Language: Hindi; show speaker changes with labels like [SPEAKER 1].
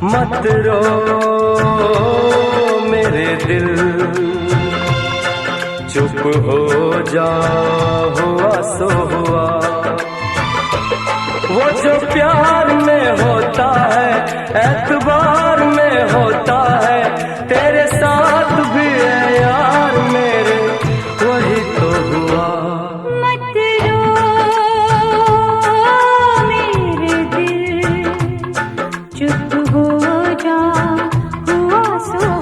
[SPEAKER 1] मत रो मेरे दिल, चुप हो जा, हुआ सो हुआ। वो जो प्यार में होता है, एतबार में होता है, तेरे साथ भी है यार मेरे, वही तो हुआ।
[SPEAKER 2] मत रो मेरे दिल, चुप हो जा, हुआ सो